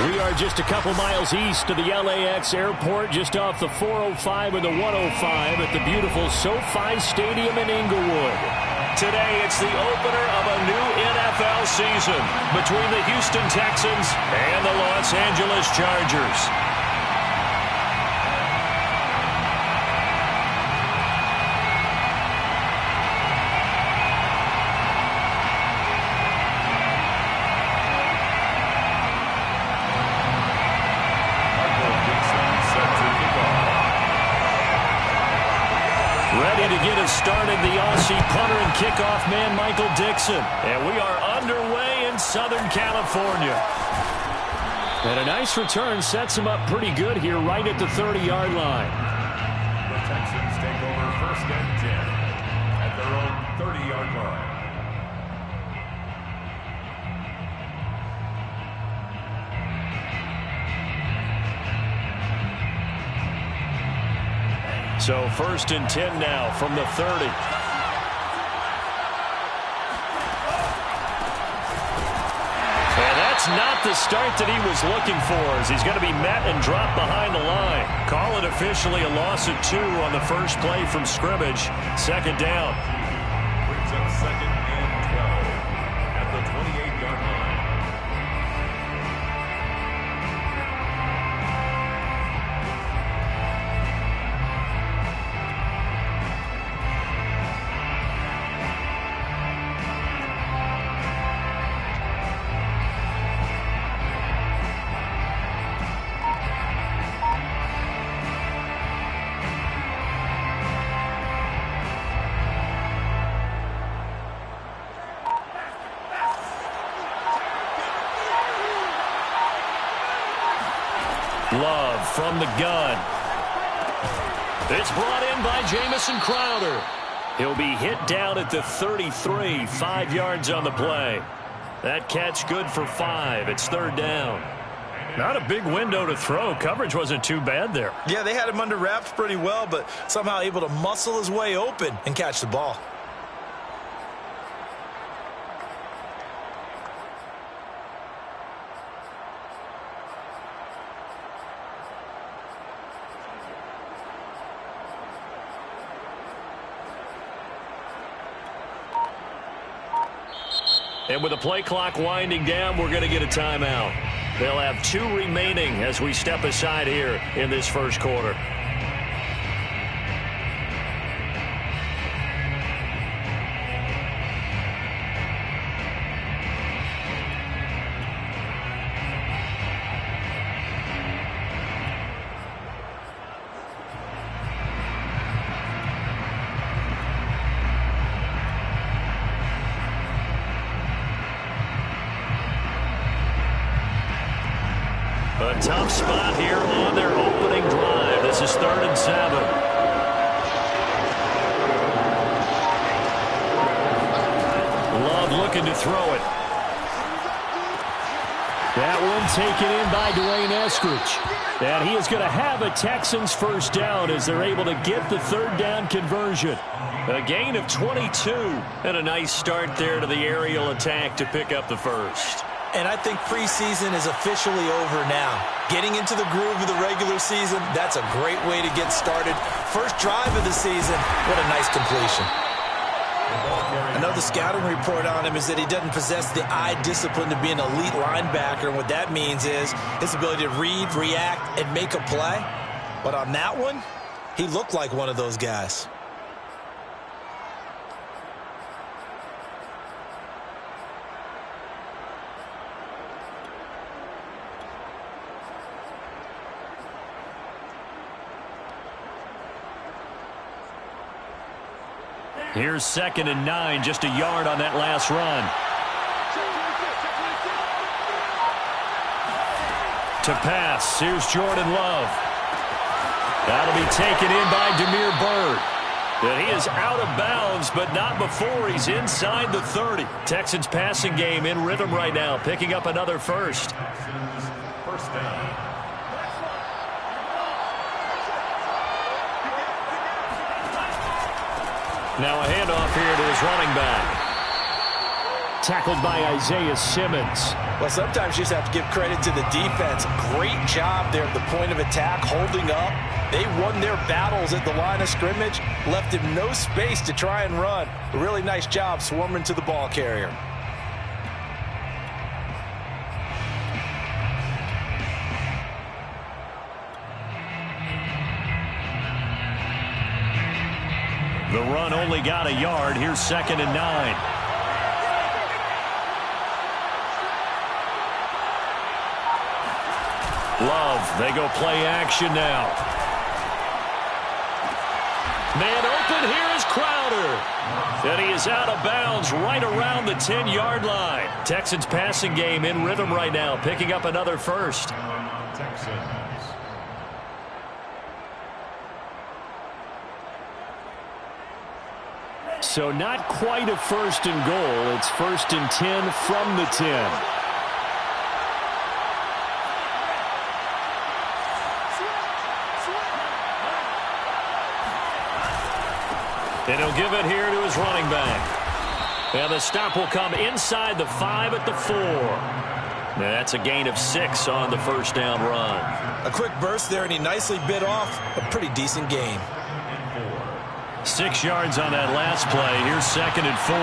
We are just a couple miles east of the LAX airport, just off the 405 and the 105 at the beautiful SoFi Stadium in Inglewood. Today, it's the opener of a new NFL season between the Houston Texans and the Los Angeles Chargers. Ready to get us started, the Aussie punter and kickoff man, Michael Dixon. And we are underway in Southern California. And a nice return sets him up pretty good here right at the 30-yard line. The Texans take over 1st and 10 at their own 30-yard line. So 1st and 10 now from the 30. And that's not the start that he was looking for, as he's going to be met and dropped behind the line. Call it officially a loss of 2 on the first play from scrimmage. 2nd down. Brings up 2nd and 12 at the 28-yard line. Love from the gun. It's brought in by Jamison Crowder. He'll be hit down at the 33, 5 yards on the play. That catch good for 5. It's 3rd down. Not a big window to throw. Coverage wasn't too bad there. Yeah, they had him under wraps pretty well, but somehow able to muscle his way open and catch the ball. And with the play clock winding down, we're going to get a timeout. They'll have 2 remaining as we step aside here in this first quarter. A tough spot here on their opening drive. This is 3rd and 7. Love looking to throw it. That one taken in by Dwayne Eskridge. And he is going to have a Texans first down as they're able to get the 3rd down conversion. A gain of 22. And a nice start there to the aerial attack to pick up the first. And I think preseason is officially over now. Getting into the groove of the regular season, that's a great way to get started. First drive of the season, what a nice completion. I know the scouting report on him is that he doesn't possess the eye discipline to be an elite linebacker. And what that means is his ability to read, react, and make a play. But on that one, he looked like one of those guys. Here's 2nd and 9, just a yard on that last run. To pass, here's Jordan Love. That'll be taken in by Damiere Byrd. And he is out of bounds, but not before he's inside the 30. Texans passing game in rhythm right now, picking up another first. First down. Now a handoff here to his running back. tackled by Isaiah Simmons. Well, sometimes you just have to give credit to the defense. Great job there at the point of attack, holding up. They won their battles at the line of scrimmage, left him no space to try and run. A really nice job swarming to the ball carrier. The run only got a yard. Here's 2nd and 9. Love, they go play action now. Man open, here is Crowder. And he is out of bounds right around the 10-yard line. Texans passing game in rhythm right now, picking up another first. Texans. So not quite a 1st and goal. It's 1st and 10 from the 10. And he'll give it here to his running back. And the stop will come inside the 5 at the 4. Now that's a gain of 6 on the 1st down run. A quick burst there, and he nicely bit off a pretty decent gain. 6 yards on that last play. Here's 2nd and 4.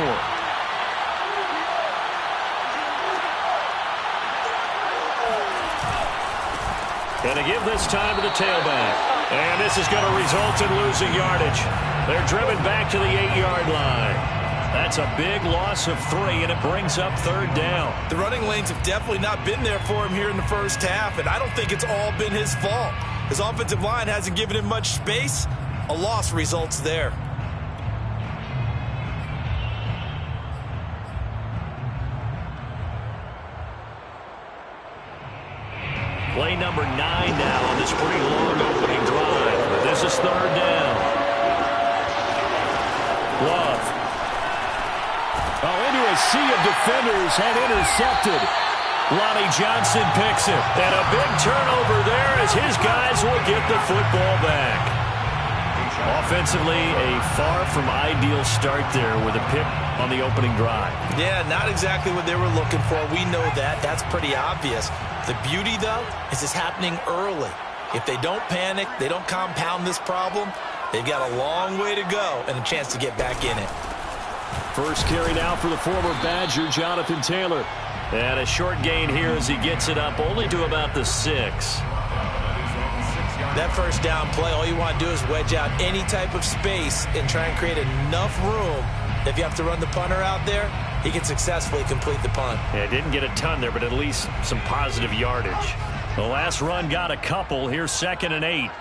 And to give this time to the tailback. And this is going to result in losing yardage. They're driven back to the 8-yard line. That's a big loss of 3, and it brings up 3rd down. The running lanes have definitely not been there for him here in the first half, and I don't think it's all been his fault. His offensive line hasn't given him much space. A loss results there. Play number 9 now on this pretty long opening drive. This is 3rd down. Love. Oh, into a sea of defenders and intercepted. Lonnie Johnson picks it. And a big turnover there as his guys will get the football back. Offensively, a far from ideal start there with a pick on the opening drive. Yeah, not exactly what they were looking for. We know that. That's pretty obvious. The beauty, though, is it's happening early. If they don't panic, they don't compound this problem, they've got a long way to go and a chance to get back in it. First carry now for the former Badger, Jonathan Taylor. And a short gain here as he gets it up only to about the 6. That first down play, all you want to do is wedge out any type of space and try and create enough room. If you have to run the punter out there, he can successfully complete the punt. Yeah, didn't get a ton there, but at least some positive yardage. The last run got a couple. Here's 2nd and 8.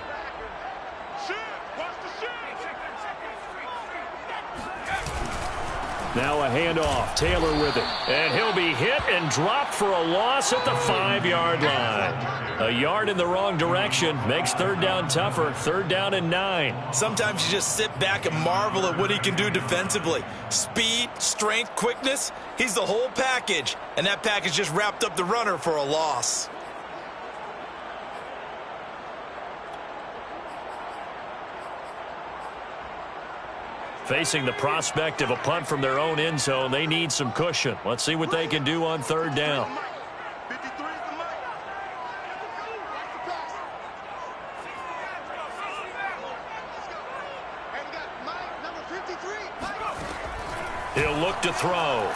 Now a handoff. Taylor with it. And he'll be hit and dropped for a loss at the 5-yard line. A yard in the wrong direction makes 3rd down tougher. 3rd down and 9. Sometimes you just sit back and marvel at what he can do defensively. Speed, strength, quickness. He's the whole package. And that package just wrapped up the runner for a loss. Facing the prospect of a punt from their own end zone, they need some cushion. Let's see what they can do on 3rd down. He'll look to throw.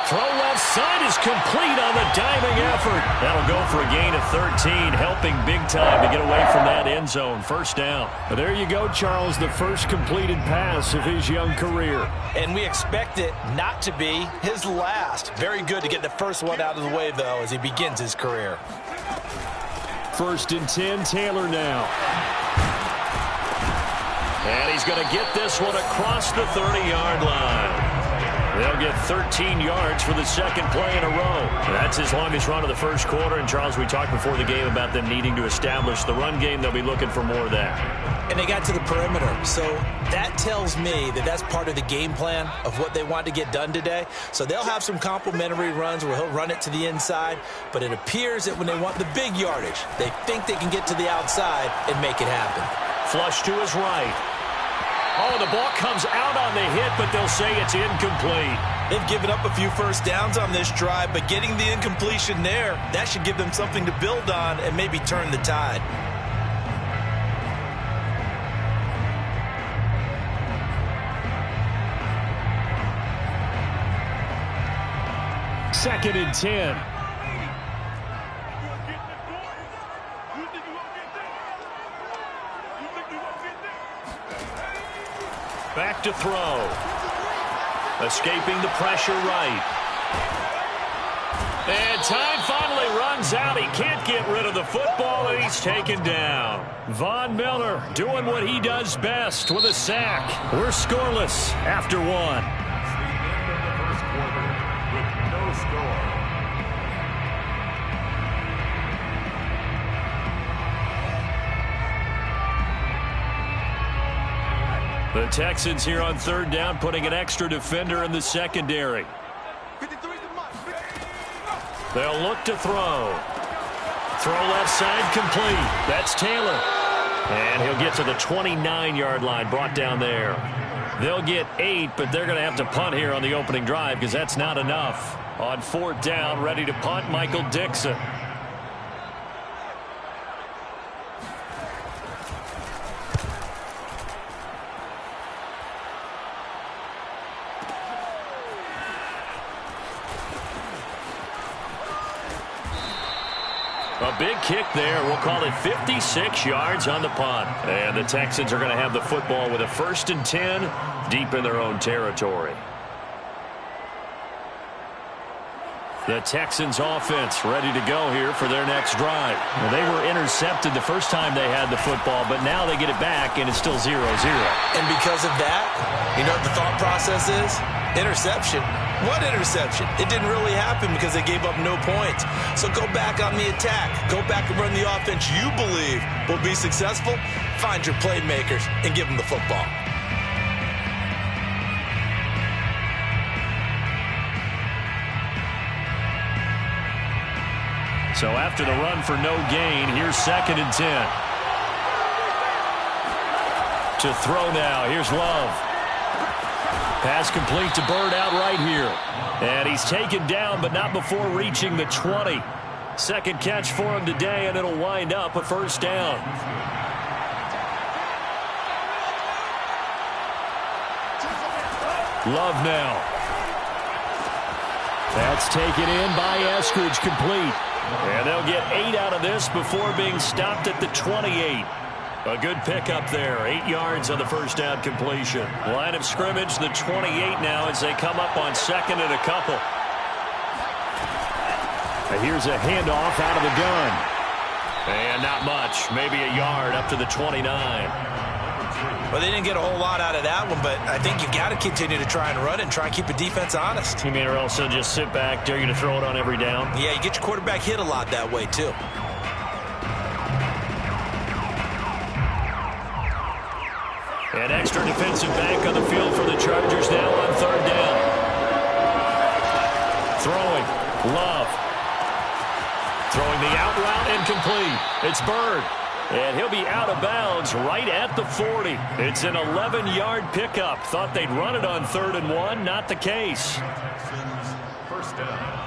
Throw left side is complete on the diving effort. That'll go for a gain of 13, helping big time to get away from that end zone. 1st down. Well, there you go, Charles, the first completed pass of his young career. And we expect it not to be his last. Very good to get the first one out of the way, though, as he begins his career. 1st and 10, Taylor now. And he's going to get this one across the 30-yard line. They'll get 13 yards for the 2nd play in a row. That's his longest run of the 1st quarter. And, Charles, we talked before the game about them needing to establish the run game. They'll be looking for more of that. And they got to the perimeter. So that tells me that that's part of the game plan of what they want to get done today. So they'll have some complimentary runs where he'll run it to the inside. But it appears that when they want the big yardage, they think they can get to the outside and make it happen. Flush to his right. Oh, the ball comes out on the hit, but they'll say it's incomplete. They've given up a few first downs on this drive, but getting the incompletion there, that should give them something to build on and maybe turn the tide. Second and 10. Back to throw. Escaping the pressure right. And time finally runs out. He can't get rid of the football, and he's taken down. Von Miller doing what he does best with a sack. We're scoreless after one. The Texans here on third down, putting an extra defender in the secondary. They'll look to throw. Throw left side complete. That's Taylor. And he'll get to the 29-yard line, brought down there. They'll get 8, but they're going to have to punt here on the opening drive because that's not enough. On fourth down, ready to punt, Michael Dixon. A big kick there. We'll call it 56 yards on the punt. And the Texans are going to have the football with a 1st and 10 deep in their own territory. The Texans offense ready to go here for their next drive. Well, they were intercepted the first time they had the football, but now they get it back, and it's still 0-0. And because of that, you know what the thought process is? Interception. What interception? It didn't really happen because they gave up no points. So go back on the attack. Go back and run the offense you believe will be successful. Find your playmakers and give them the football. So after the run for no gain, here's 2nd and 10. To throw now, here's Love. Pass complete to Bird out right here. And he's taken down, but not before reaching the 20. Second catch for him today, and it'll wind up a first down. Love now. That's taken in by Eskridge, complete. And they'll get 8 out of this before being stopped at the 28. A good pickup there. 8 yards on the first down completion. Line of scrimmage, the 28 now as they come up on 2nd and a couple. And here's a handoff out of the gun. And not much. Maybe a yard up to the 29. Well, they didn't get a whole lot out of that one, but I think you got to continue to try and run and try and keep the defense honest. You mean or else they'll just sit back, dare you to throw it on every down? Yeah, you get your quarterback hit a lot that way, too. An extra defensive back on the field for the Chargers now on third down. Throwing. Love. Throwing the out route incomplete. It's Bird. And he'll be out of bounds right at the 40. It's an 11-yard pickup. Thought they'd run it on 3rd and 1. Not the case. First down.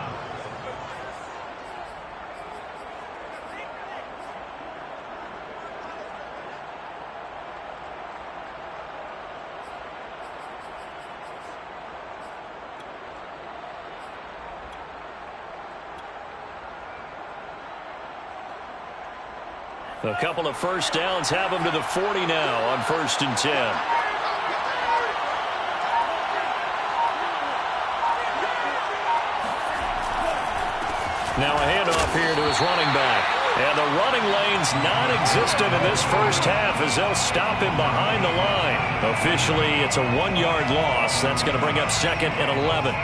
A couple of first downs have them to the 40 now on 1st and 10. Now a handoff here to his running back. And the running lane's non-existent in this first half as they'll stop him behind the line. Officially, it's a 1-yard loss. That's going to bring up 2nd and 11.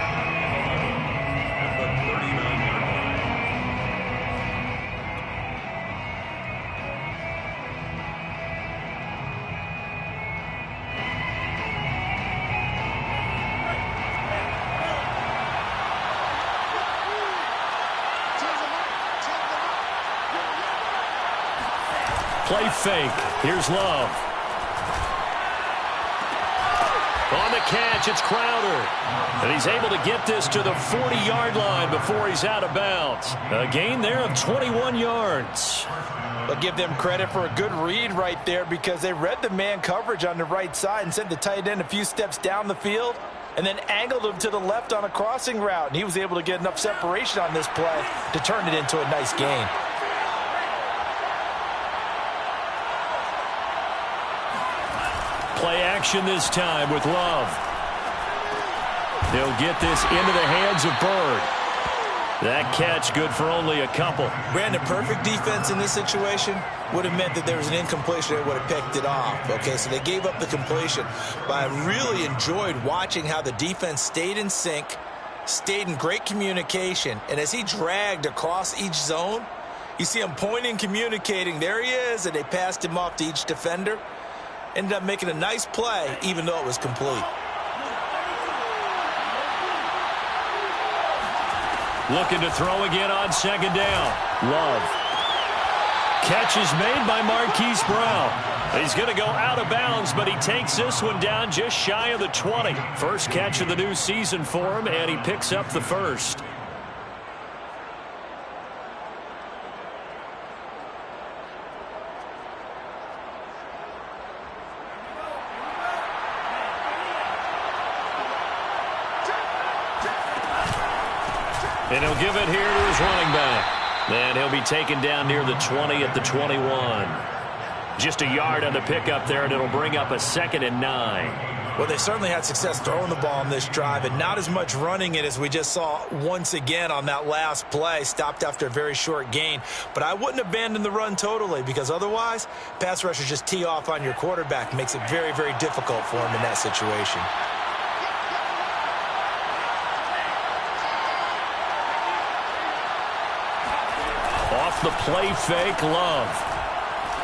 Play fake. Here's Love. catch. It's Crowder. And he's able to get this to the 40-yard line before he's out of bounds. A gain there of 21 yards. I'll give them credit for a good read right there because they read the man coverage on the right side and sent the tight end a few steps down the field and then angled him to the left on a crossing route. And he was able to get enough separation on this play to turn it into a nice gain. Play action this time with Love. He'll get this into the hands of Bird. That catch good for only a couple. Brandon, perfect defense in this situation would have meant that there was an incompletion. They would have picked it off. Okay, so they gave up the completion. But I really enjoyed watching how the defense stayed in sync, stayed in great communication. And as he dragged across each zone, you see him pointing, communicating. There he is, and they passed him off to each defender. Ended up making a nice play, even though it was complete. Looking to throw again on second down. Love. Catch is made by Marquise Brown. He's going to go out of bounds, but he takes this one down just shy of the 20. First catch of the new season for him, and he picks up the first. And he'll give it here to his running back. And he'll be taken down near the 20 at the 21. Just a yard on the pickup there, and it'll bring up a 2nd and 9. Well, they certainly had success throwing the ball on this drive, and not as much running it as we just saw once again on that last play. Stopped after a very short gain. But I wouldn't abandon the run totally, because otherwise, pass rushers just tee off on your quarterback. Makes it very, very difficult for him in that situation. Off the play fake, Love.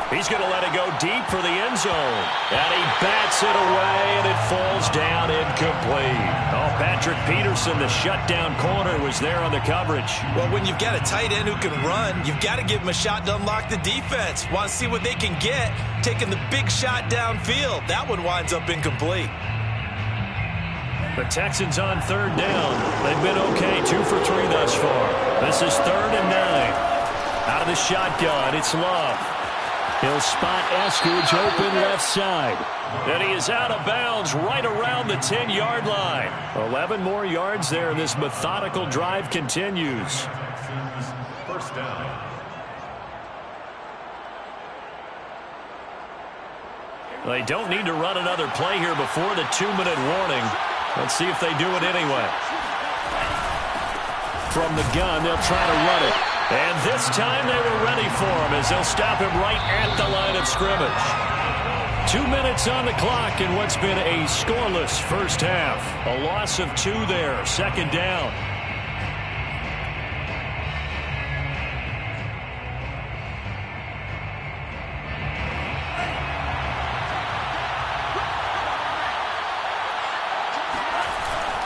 He's going to let it go deep for the end zone. And he bats it away, and it falls down incomplete. Oh, Patrick Peterson, the shutdown corner, was there on the coverage. Well, when you've got a tight end who can run, you've got to give him a shot to unlock the defense. Want to see what they can get, taking the big shot downfield. That one winds up incomplete. The Texans on third down. They've been okay, 2 for 3 thus far. This is 3rd and 9. Out of the shotgun, it's Love. He'll spot Eskridge open left side. And he is out of bounds right around the 10-yard line. 11 more yards there, and this methodical drive continues. First down. They don't need to run another play here before the 2-minute warning. Let's see if they do it anyway. From the gun, they'll try to run it. And this time they were ready for him as they'll stop him right at the line of scrimmage. 2 minutes on the clock in what's been a scoreless first half. A loss of 2 there, 2nd down.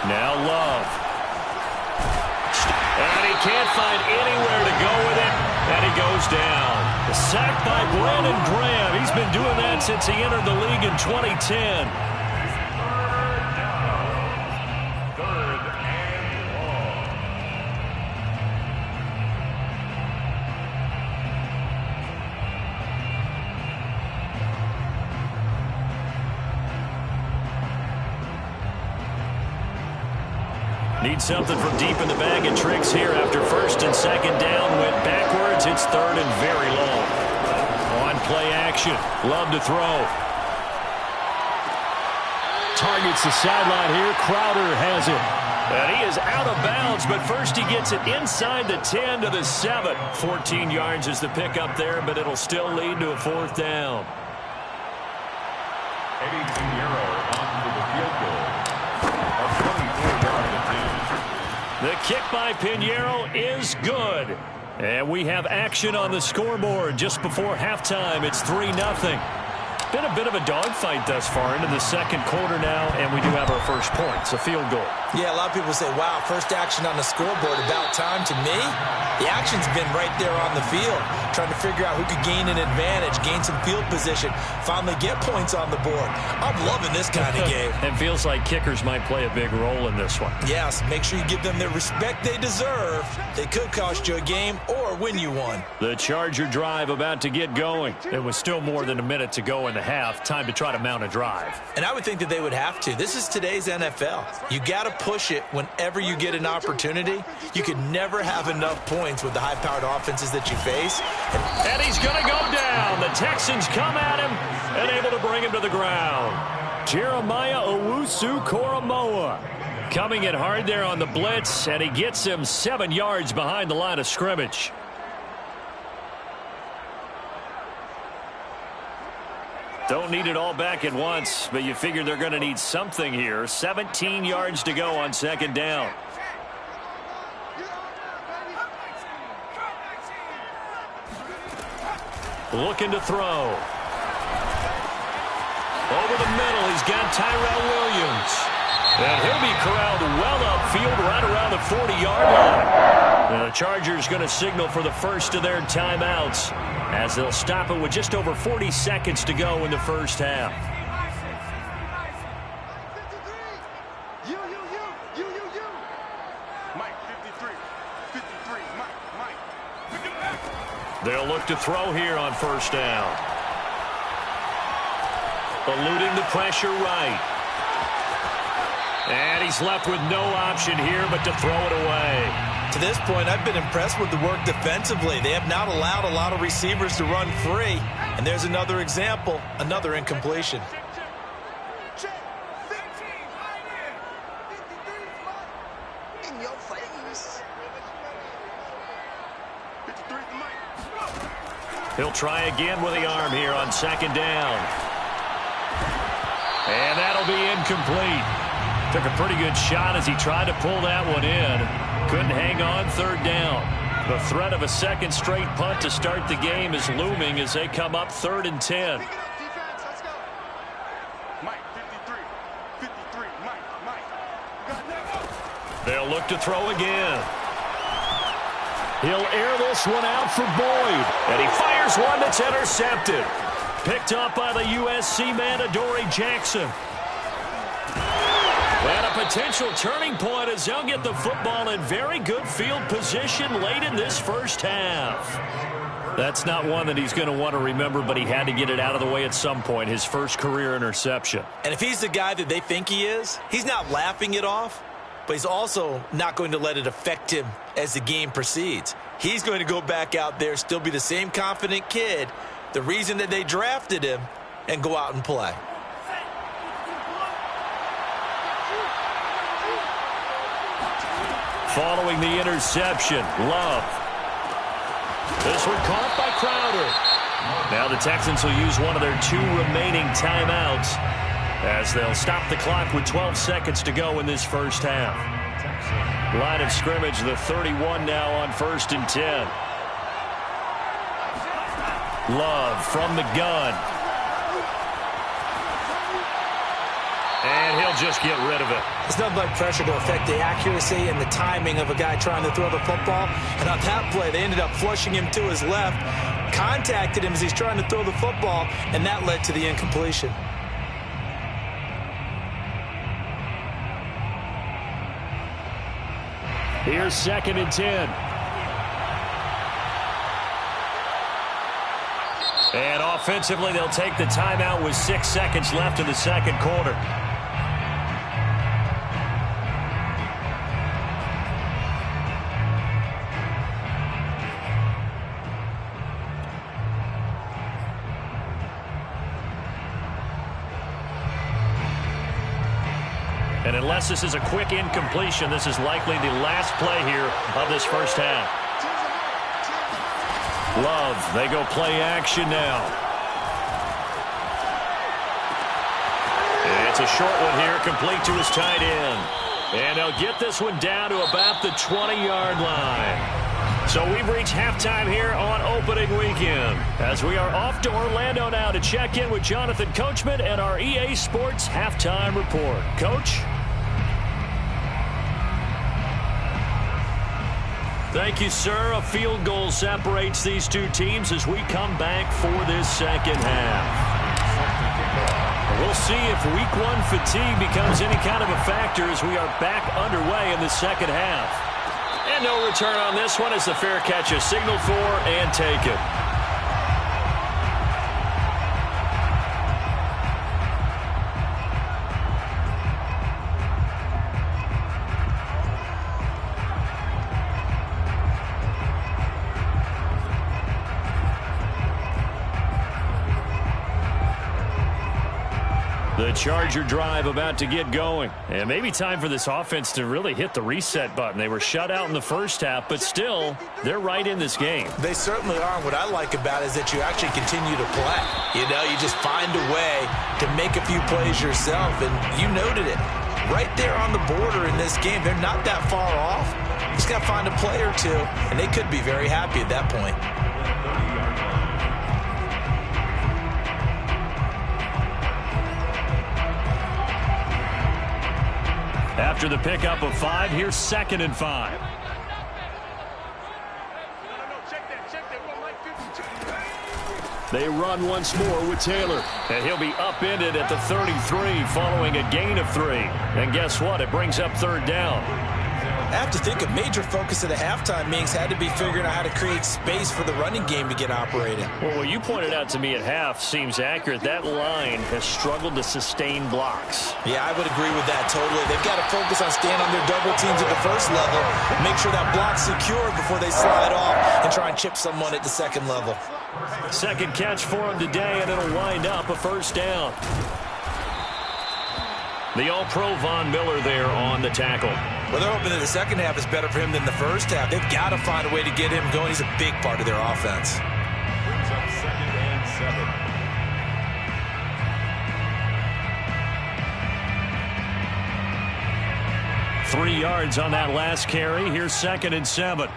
Now Love. And he can't find anywhere to go with it, and he goes down. A sack by Brandon Graham. He's been doing that since he entered the league in 2010. Third and long. Need something from deep in the bag of tricks here after 1st and 2nd down. Went backwards. It's 3rd and very long. On play action. Love to throw. Targets the sideline here. Crowder has it. And he is out of bounds, but first he gets it inside the 10 to the 7. 14 yards is the pickup there, but it'll still lead to a 4th down. Eddie Pinheiro on for the field goal. A 24-yard attempt. The kick by Pinheiro is good. And we have action on the scoreboard just before halftime. It's 3-0. Been a bit of a dogfight thus far into the 2nd quarter now, and we do have our first point. It's a field goal. Yeah, a lot of people say, wow, first action on the scoreboard, about time. To me, The action's been right there on the field, trying to figure out who could gain an advantage, gain some field position, finally get points on the board. I'm loving this kind of game. It feels like kickers might play a big role in this one. Yes, make sure you give them the respect they deserve. They could cost you a game or win you one. The Charger drive about to get going. It was still more than a minute to go in the half. Time to try to mount a drive. And I would think that they would have to. This is today's NFL. You got to push it whenever you get an opportunity. You could never have enough points with the high-powered offenses that you face. And he's going to go down. The Texans come at him and able to bring him to the ground. Jeremiah Owusu-Koramoah coming in hard there on the blitz, and he gets him 7 yards behind the line of scrimmage. Don't need it all back at once, but you figure they're going to need something here. 17 yards to go on second down. Looking to throw. Over the middle, he's got Tyrell Williams. And he'll be corralled well upfield right around the 40-yard line. The Chargers going to signal for the first of their timeouts as they'll stop it with just over 40 seconds to go in the first half. They'll look to throw here on first down. Eluding the pressure right. And he's left with no option here but to throw it away. To this point, I've been impressed with the work defensively. They have not allowed a lot of receivers to run free. And there's another example, another incompletion. He'll try again with the arm here on second down. And that'll be incomplete. Took a pretty good shot as he tried to pull that one in. Couldn't hang on third down. The threat of a second straight punt to start the game is looming as they come up 3rd and 10. They'll look to throw again. He'll air this one out for Boyd. And he fires one that's intercepted. Picked up by the USC man, Adoree Jackson. And a potential turning point as they'll get the football in very good field position late in this first half. That's not one that he's going to want to remember, but he had to get it out of the way at some point, his first career interception. And if he's the guy that they think he is, he's not laughing it off. But he's also not going to let it affect him as the game proceeds. He's going to go back out there, still be the same confident kid, the reason that they drafted him, and go out and play. Following the interception, Love. This one caught by Crowder. Now the Texans will use one of their 2 remaining timeouts as they'll stop the clock with 12 seconds to go in this first half. Line of scrimmage, the 31 now on 1st and 10. Love from the gun. And he'll just get rid of it. It's nothing like pressure to affect the accuracy and the timing of a guy trying to throw the football. And on that play, they ended up flushing him to his left, contacted him as he's trying to throw the football, and that led to the incompletion. Here's 2nd and 10. And offensively, they'll take the timeout with 6 seconds left in the second quarter. And unless this is a quick incompletion, this is likely the last play here of this first half. Love, they go play action now. It's a short one here, complete to his tight end. And they'll get this one down to about the 20-yard line. So we've reached halftime here on opening weekend, as we are off to Orlando now to check in with Jonathan Coachman and our EA Sports halftime report. Coach? Thank you, sir. A field goal separates these two teams as we come back for this second half. We'll see if week one fatigue becomes any kind of a factor as we are back underway in the second half. And no return on this one as the fair catch is signaled for and taken. The Charger drive about to get going. And maybe time for this offense to really hit the reset button. They were shut out in the first half, but still, they're right in this game. They certainly are. What I like about it is that you actually continue to play. You know, you just find a way to make a few plays yourself, and you noted it. Right there on the border in this game, they're not that far off. You just got to find a play or two, and they could be very happy at that point. After the pickup of 5, here's 2nd and 5. They run once more with Taylor. And he'll be upended at the 33 following a gain of 3. And guess what? It brings up 3rd down. I have to think a major focus of the halftime meetings had to be figuring out how to create space for the running game to get operating. Well, what you pointed out to me at half seems accurate. That line has struggled to sustain blocks. Yeah, I would agree with that totally. They've got to focus on staying on their double teams at the first level, make sure that block's secure before they slide off and try and chip someone at the second level. Second catch for him today, and it'll wind up a 1st down. The All-Pro Von Miller there on the tackle. Well, they're hoping that the second half is better for him than the first half. They've got to find a way to get him going. He's a big part of their offense. Brings up 2nd and 7. 3 yards on that last carry. Here's 2nd and 7.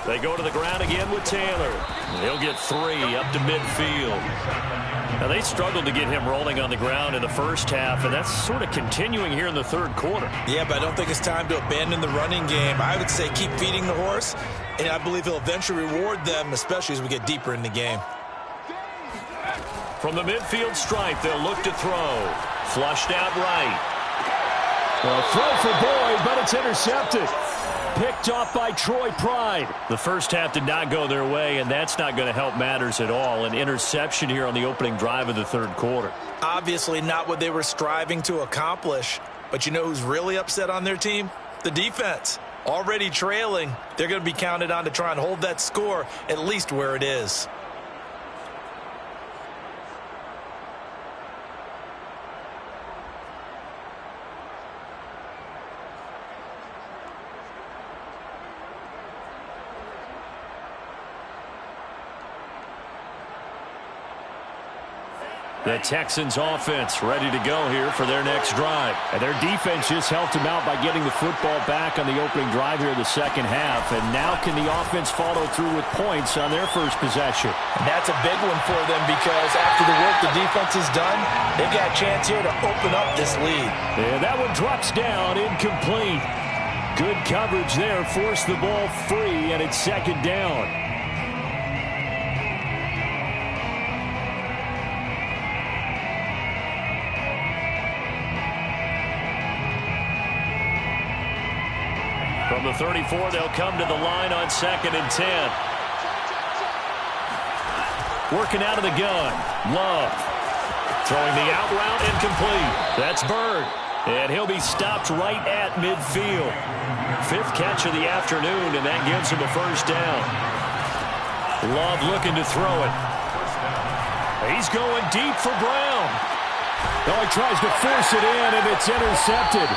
They go to the ground again with Taylor. He'll get 3 up to midfield. Now, they struggled to get him rolling on the ground in the first half, and that's sort of continuing here in the 3rd quarter. Yeah, but I don't think it's time to abandon the running game. I would say keep feeding the horse, and I believe he'll eventually reward them, especially as we get deeper in the game. From the midfield stripe, they'll look to throw. Flushed out right. Well, throw for Boyd, but it's intercepted. Picked off by Troy Pride. The first half did not go their way, and that's not going to help matters at all. An interception here on the opening drive of the 3rd quarter. Obviously not what they were striving to accomplish. But you know who's really upset on their team? The defense. Already trailing. They're going to be counted on to try and hold that score at least where it is. The Texans offense ready to go here for their next drive. And their defense just helped them out by getting the football back on the opening drive here in the second half. And now can the offense follow through with points on their first possession? And that's a big one for them because after the work the defense has done, they've got a chance here to open up this lead. And that one drops down, incomplete. Good coverage there, forced the ball free, and it's 2nd down. From the 34, they'll come to the line on 2nd and 10. Working out of the gun. Love. Throwing the out route, incomplete. That's Bird. And he'll be stopped right at midfield. 5th catch of the afternoon, and that gives him a 1st down. Love looking to throw it. He's going deep for Brown. Oh, he tries to force it in, and it's intercepted.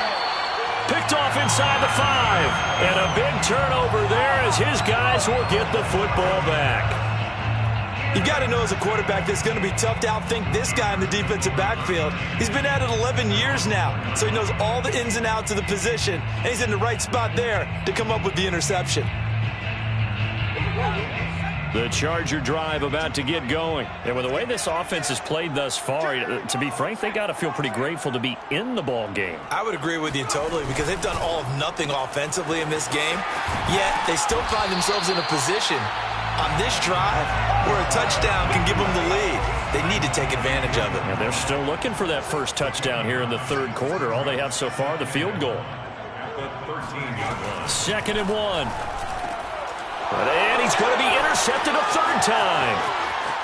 Picked off inside the 5. And a big turnover there as his guys will get the football back. You got to know as a quarterback it's going to be tough to outthink this guy in the defensive backfield. He's been at it 11 years now, so he knows all the ins and outs of the position, and he's in the right spot there to come up with the interception. The Charger drive about to get going. And with the way this offense has played thus far, to be frank, they got to feel pretty grateful to be in the ball game. I would agree with you totally because they've done all of nothing offensively in this game, yet they still find themselves in a position on this drive where a touchdown can give them the lead. They need to take advantage of it. And they're still looking for that first touchdown here in the third quarter. All they have so far, the field goal. 2nd and 1. And he's going to be intercepted a third time.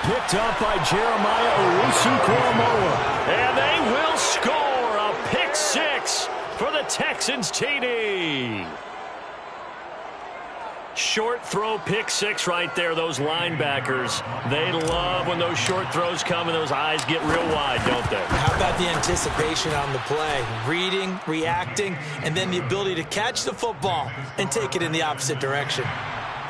Picked up by Jeremiah Owusu-Koramoah. And they will score a pick six for the Texans TD. Short throw pick six right there. Those linebackers, they love when those short throws come and those eyes get real wide, don't they? How about the anticipation on the play? Reading, reacting, and then the ability to catch the football and take it in the opposite direction.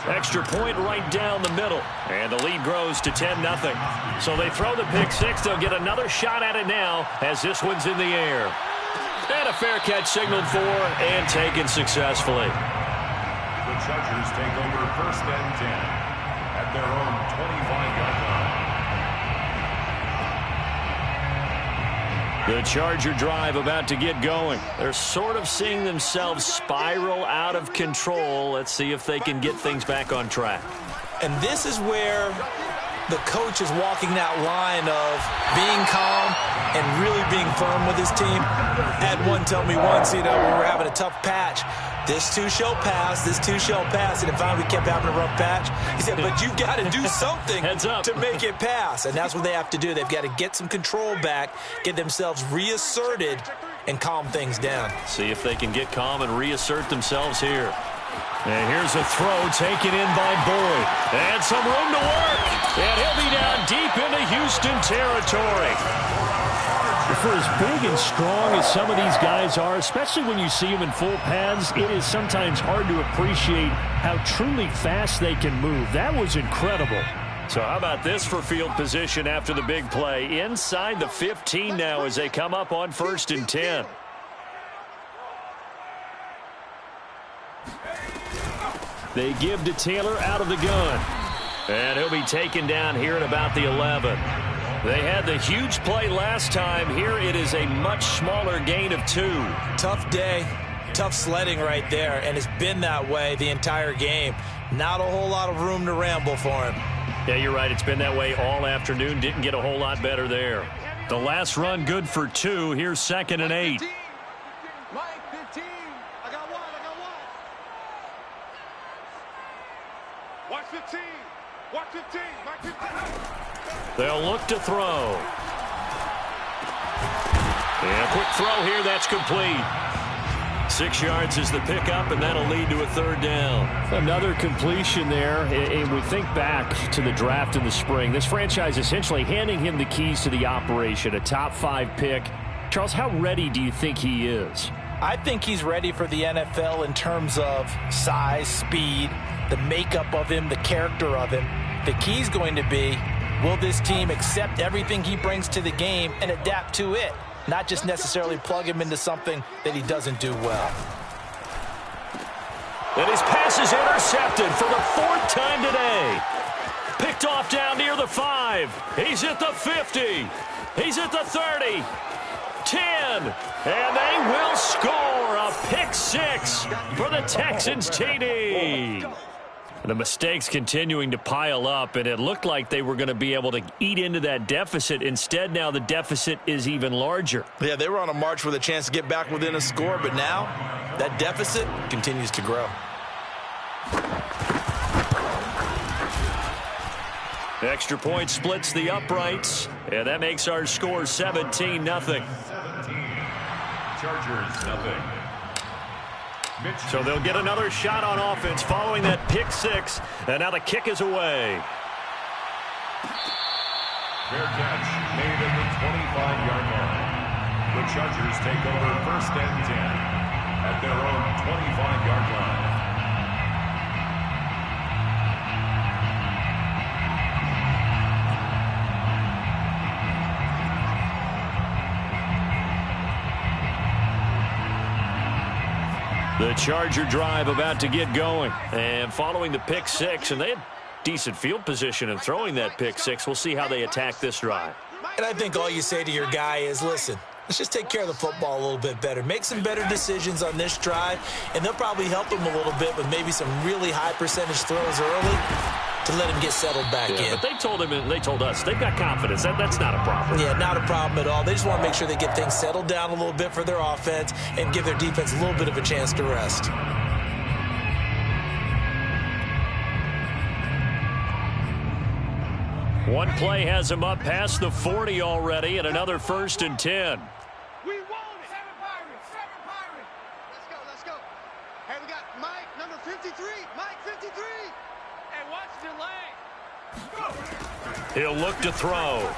Extra point right down the middle. And the lead grows to 10-0. So they throw the pick six. They'll get another shot at it now as this one's in the air. And a fair catch signaled for and taken successfully. The Chargers take over 1st and 10 at their own 25-yard line. The Charger drive about to get going. They're sort of seeing themselves spiral out of control. Let's see if they can get things back on track. And this is where the coach is walking that line of being calm and really being firm with his team. Had one tell me once, when we're having a tough patch, this too shall pass, this too shall pass. And if finally we kept having a rough patch, he said, but you've got to do something to make it pass. And that's what they have to do. They've got to get some control back, get themselves reasserted, and calm things down. See if they can get calm and reassert themselves here. And here's a throw taken in by Boyd. And some room to work. And he'll be down deep into Houston territory. For as big and strong as some of these guys are, especially when you see them in full pads, it is sometimes hard to appreciate how truly fast they can move. That was incredible. So how about this for field position after the big play? Inside the 15 now as they come up on 1st and 10. They give to Taylor out of the gun. And he'll be taken down here at about the 11. They had the huge play last time. Here it is a much smaller gain of 2. Tough day, tough sledding right there, and it's been that way the entire game. Not a whole lot of room to ramble for him. Yeah, you're right. It's been that way all afternoon. Didn't get a whole lot better there. The last run good for 2. Here's 2nd and 8. Mike, 15. I got one. Watch 15. Watch 15. Mike, 15. They'll look to throw. And a quick throw here. That's complete. 6 yards is the pickup, and that'll lead to a 3rd down. Another completion there, and we think back to the draft in the spring. This franchise essentially handing him the keys to the operation, a top 5 pick. Charles, how ready do you think he is? I think he's ready for the NFL in terms of size, speed, the makeup of him, the character of him. The key's going to be, will this team accept everything he brings to the game and adapt to it? Not just necessarily plug him into something that he doesn't do well. And his pass is intercepted for the 4th time today. Picked off down near the 5. He's at the 50. He's at the 30. 10. And they will score a pick 6 for the Texans TD. The mistakes continuing to pile up, and it looked like they were going to be able to eat into that deficit. Instead, now the deficit is even larger. Yeah, they were on a march with a chance to get back within a score, but now that deficit continues to grow. Extra point splits the uprights, and that makes our score 17-0. 17. Chargers, nothing. So they'll get another shot on offense following that pick 6, and now the kick is away. Fair catch made at the 25-yard line. The Chargers take over 1st and 10 at their own 25-yard line. The Charger drive about to get going. And following the pick 6, and they had decent field position and throwing that pick six. We'll see how they attack this drive. And I think all you say to your guy is, listen, let's just take care of the football a little bit better. Make some better decisions on this drive, and they'll probably help him a little bit with maybe some really high percentage throws early to let him get settled back in. But they told him and they told us they've got confidence. That's not a problem. Yeah, not a problem at all. They just want to make sure they get things settled down a little bit for their offense and give their defense a little bit of a chance to rest. One play has him up past the 40 already, and another 1st and 10. We want it. Seven Pirates. Let's go. Hey, we got Mike, number 53. Mike, 53. Hey, watch the lane. He'll look to throw.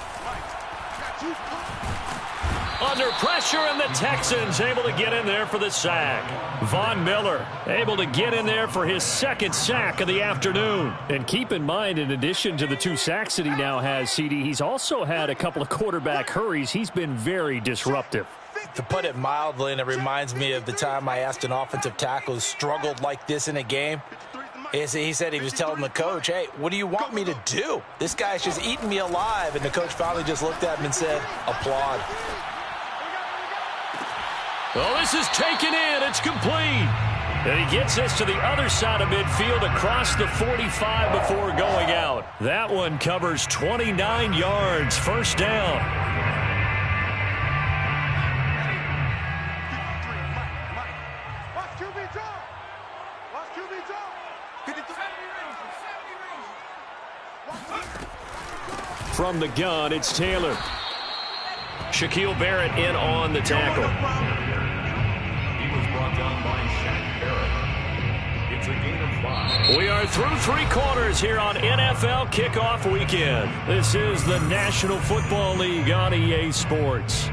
Under pressure, and the Texans able to get in there for the sack. Von Miller able to get in there for his 2nd sack of the afternoon. And keep in mind, in addition to the 2 sacks that he now has, CD, he's also had a couple of quarterback hurries. He's been very disruptive. To put it mildly, and it reminds me of the time I asked an offensive tackle who struggled like this in a game. He said he was telling the coach, hey, what do you want me to do? This guy's just eating me alive. And the coach finally just looked at him and said, applaud. Oh, this is taken in. It's complete. And he gets us to the other side of midfield across the 45 before going out. That one covers 29 yards. 1st down. Watch QB draw. From the gun, it's Taylor. Shaquille Barrett in on the tackle. He was brought down by Shaq Barrett. It's a gain of 5. We are through 3 quarters here on NFL Kickoff Weekend. This is the National Football League on EA Sports.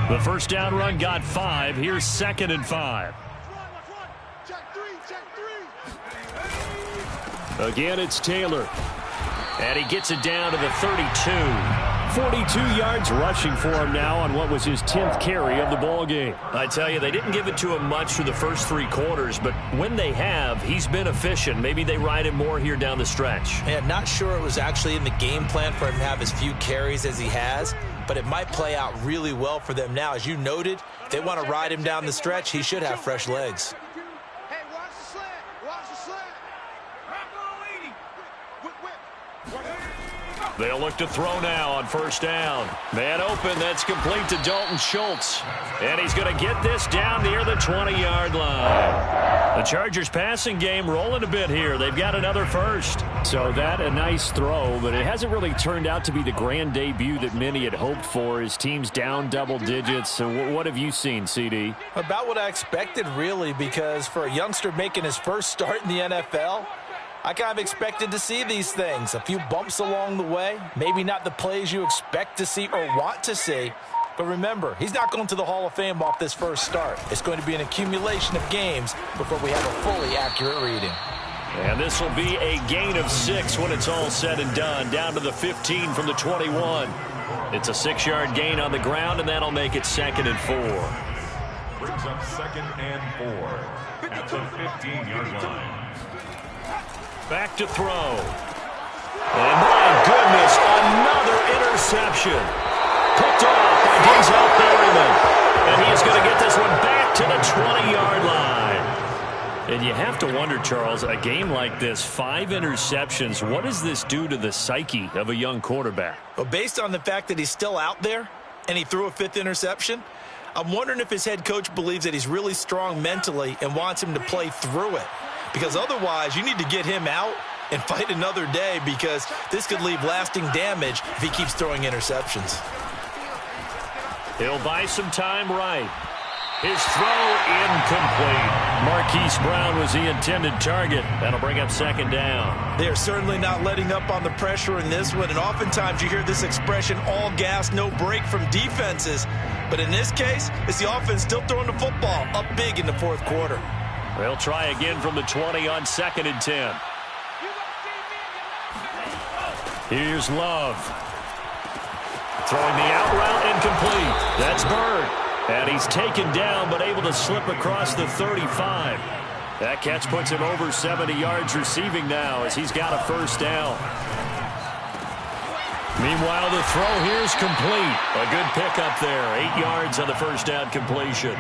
The 1st down run got 5. Here's 2nd and 5. Again, it's Taylor. And he gets it down to the 32. 42 yards rushing for him now on what was his 10th carry of the ball game. I tell you, they didn't give it to him much through the first 3 quarters, but when they have, he's been efficient. Maybe they ride him more here down the stretch. Man, not sure it was actually in the game plan for him to have as few carries as he has, but it might play out really well for them now. As you noted, if they want to ride him down the stretch, he should have fresh legs. Hey, watch the slant. Watch the slant. They'll look to throw now on 1st down. Man open, that's complete to Dalton Schultz. And he's going to get this down near the 20-yard line. The Chargers passing game rolling a bit here. They've got another 1st. So that a nice throw, but it hasn't really turned out to be the grand debut that many had hoped for. His team's down double digits. So what have you seen, CD? About what I expected, really, because for a youngster making his first start in the NFL, I kind of expected to see these things. A few bumps along the way. Maybe not the plays you expect to see or want to see. But remember, he's not going to the Hall of Fame off this first start. It's going to be an accumulation of games before we have a fully accurate reading. And this will be a gain of 6 when it's all said and done. Down to the 15 from the 21. It's a 6-yard gain on the ground, and that'll make it 2nd and 4. Brings up 2nd and 4 at the 15-yard line. Back to throw. And my goodness, another interception. Picked off by Denzel Perryman. And he's going to get this one back to the 20-yard line. And you have to wonder, Charles, a game like this, 5 interceptions, what does this do to the psyche of a young quarterback? Well, based on the fact that he's still out there and he threw a 5th interception, I'm wondering if his head coach believes that he's really strong mentally and wants him to play through it. Because otherwise, you need to get him out and fight another day, because this could leave lasting damage if he keeps throwing interceptions. He'll buy some time right. His throw incomplete. Marquise Brown was the intended target. That'll bring up 2nd down. They are certainly not letting up on the pressure in this one, and oftentimes you hear this expression, all gas, no break from defenses. But in this case, it's the offense still throwing the football up big in the 4th quarter. They'll try again from the 20 on 2nd and 10. Here's Love. Throwing the out route incomplete. That's Bird. And he's taken down but able to slip across the 35. That catch puts him over 70 yards receiving now as he's got a first down. Meanwhile, the throw here is complete. A good pickup there. 8 yards on the first down completion.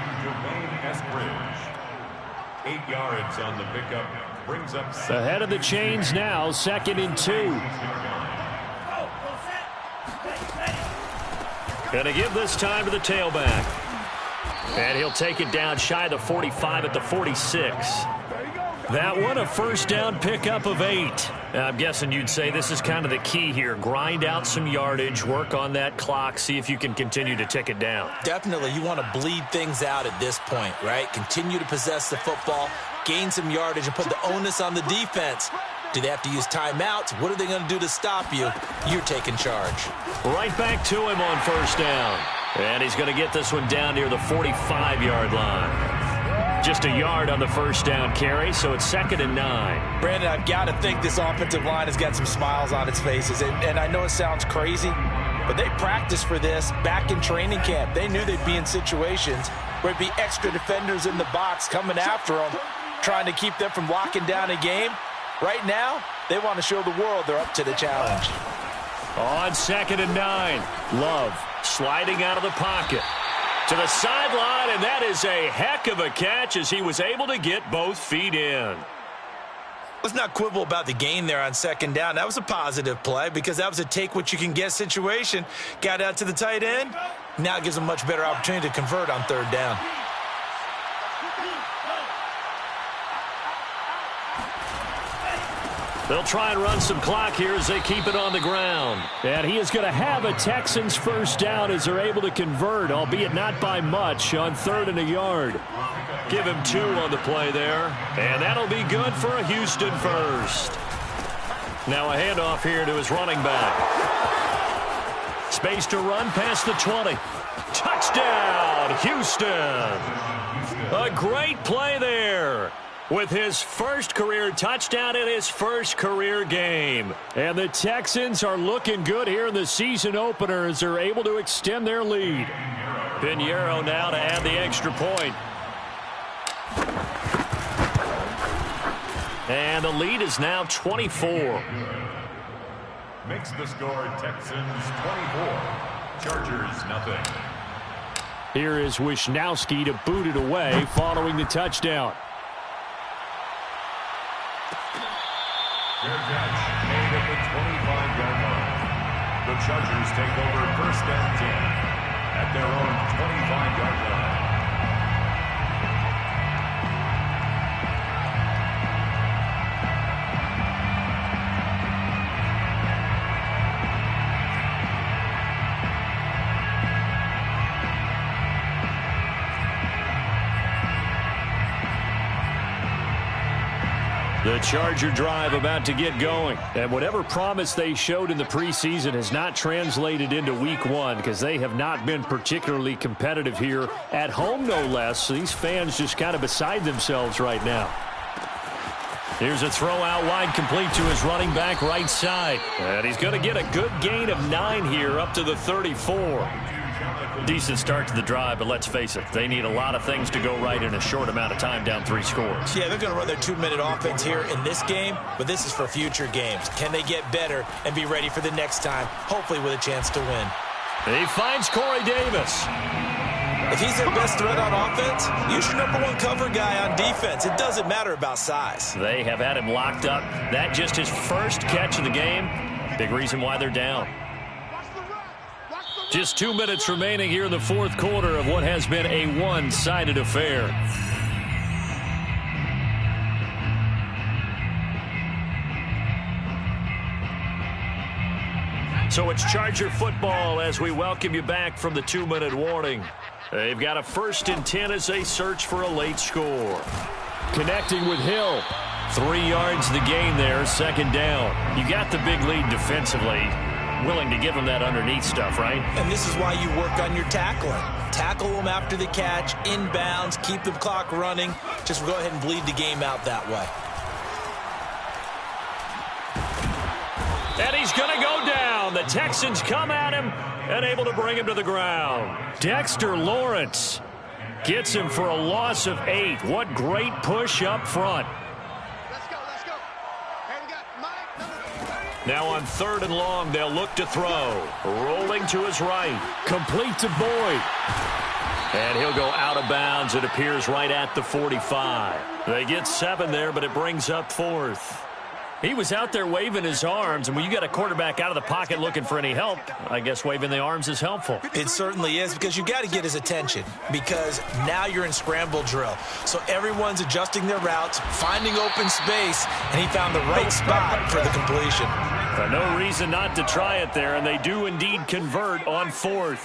8 yards on the pickup. Brings up ahead of the chains now, 2nd and 2. Going to give this time to the tailback. And he'll take it down shy of the 45 at the 46. That one, a first down pickup of 8. I'm guessing you'd say this is kind of the key here. Grind out some yardage, work on that clock, see if you can continue to tick it down. Definitely, you want to bleed things out at this point, right? Continue to possess the football, gain some yardage, and put the onus on the defense. Do they have to use timeouts? What are they going to do to stop you? You're taking charge. Right back to him on first down. And he's going to get this one down near the 45-yard line. Just a yard on the first down carry, so it's 2nd and 9. Brandon, I've got to think this offensive line has got some smiles on its faces. And I know it sounds crazy, but they practiced for this back in training camp. They knew they'd be in situations where it'd be extra defenders in the box coming after them, trying to keep them from locking down a game. Right now, they want to show the world they're up to the challenge. On 2nd and 9, Love sliding out of the pocket to the sideline, and that is a heck of a catch as he was able to get both feet in. Let's not quibble about the gain there on 2nd down. That was a positive play because that was a take-what-you-can-get situation. Got out to the tight end. Now it gives them a much better opportunity to convert on 3rd down. They'll try and run some clock here as they keep it on the ground. And he is going to have a Texans first down as they're able to convert, albeit not by much, on 3rd and a yard. Give him 2 on the play there, and that'll be good for a Houston first. Now a handoff here to his running back. Space to run past the 20. Touchdown, Houston. A great play there, with his first career touchdown in his first career game. And the Texans are looking good here in the season opener as they're able to extend their lead. Pinheiro now to add the extra point. And the lead is now 24. Makes the score Texans 24. Chargers nothing. Here is Wisnowski to boot it away following the touchdown. Their catch made at the 25-yard line. The Chargers take over 1st and 10 at their own 25-yard line. The Charger drive about to get going. And whatever promise they showed in the preseason has not translated into week 1 because they have not been particularly competitive here at home, no less. So these fans just kind of beside themselves right now. Here's a throw out wide, complete to his running back right side. And he's going to get a good gain of 9 here up to the 34. Decent start to the drive, but let's face it, they need a lot of things to go right in a short amount of time, down 3 scores. Yeah, they're going to run their 2-minute offense here in this game, but this is for future games. Can they get better and be ready for the next time, hopefully with a chance to win? He finds Corey Davis. If he's their best threat on offense, use your #1 cover guy on defense. It doesn't matter about size. They have had him locked up. That just his first catch of the game. Big reason why they're down. Just 2 minutes remaining here in the 4th quarter of what has been a one-sided affair. So it's Charger football as we welcome you back from the 2-minute warning. They've got a 1st and 10 as they search for a late score. Connecting with Hill. 3 yards the gain there, 2nd down. You got the big lead defensively. Willing to give them that underneath stuff, right? And this is why you work on your tackling. Tackle them after the catch, inbounds, keep the clock running. Just go ahead and bleed the game out that way. And he's going to go down. The Texans come at him and able to bring him to the ground. Dexter Lawrence Gets him for a loss of 8. What great push up front. Let's go, let's go. Hey, we got Mike, number 30. Now on 3rd and long, they'll look to throw. Rolling to his right. Complete to Boyd. And he'll go out of bounds, it appears, right at the 45. They get 7 there, but it brings up 4th. He was out there waving his arms, and when you got a quarterback out of the pocket looking for any help, I guess waving the arms is helpful. It certainly is, because you got to get his attention, because now you're in scramble drill. So everyone's adjusting their routes, finding open space, and he found the right spot for the completion. No reason not to try it there, and they do indeed convert on 4th.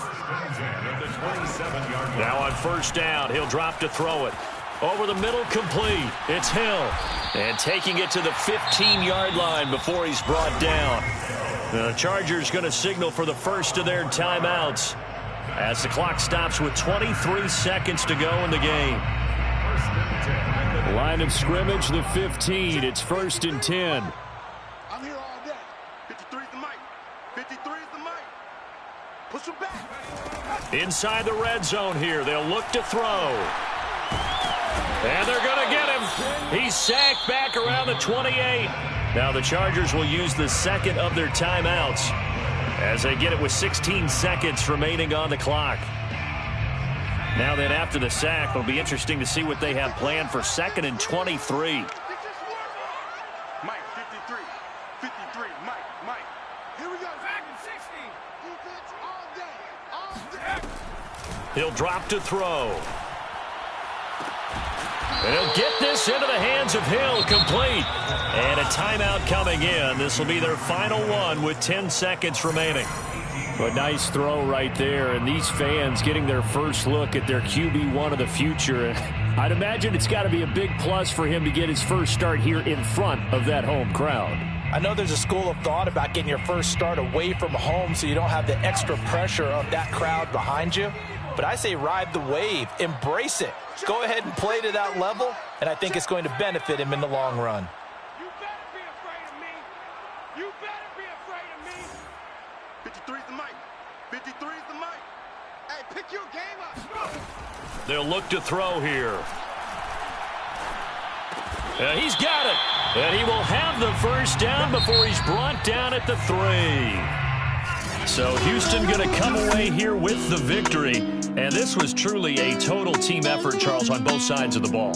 Now on 1st down, he'll drop to throw it. Over the middle, complete. It's Hill. And taking it to the 15-yard line before he's brought down. The Chargers going to signal for the first of their timeouts as the clock stops with 23 seconds to go in the game. Line of scrimmage, the 15. It's 1st and 10. I'm here all day. 53 is the mic. 53 is the mic. Push him back. Inside the red zone here. They'll look to throw. And they're going to get him. He's sacked back around the 28. Now the Chargers will use the second of their timeouts as they get it with 16 seconds remaining on the clock. Now then, after the sack, it'll be interesting to see what they have planned for 2nd and 23. Mike, 53. 53, Mike. Here we go. Back in 60. Defense all day. All day. He'll drop to throw. And he'll get this into the hands of Hill, complete. And a timeout coming in. This will be their final one with 10 seconds remaining. A nice throw right there, and these fans getting their first look at their QB1 of the future. I'd imagine it's got to be a big plus for him to get his first start here in front of that home crowd. I know there's a school of thought about getting your first start away from home so you don't have the extra pressure of that crowd behind you. But I say ride the wave, embrace it. Go ahead and play to that level, and I think it's going to benefit him in the long run. You better be afraid of me. You better be afraid of me. 53 is the mic. 53 is the mic. Hey, pick your game up. They'll look to throw here. He's got it. And he will have the first down before he's brought down at the 3. So Houston going to come away here with the victory. And this was truly a total team effort, Charles, on both sides of the ball.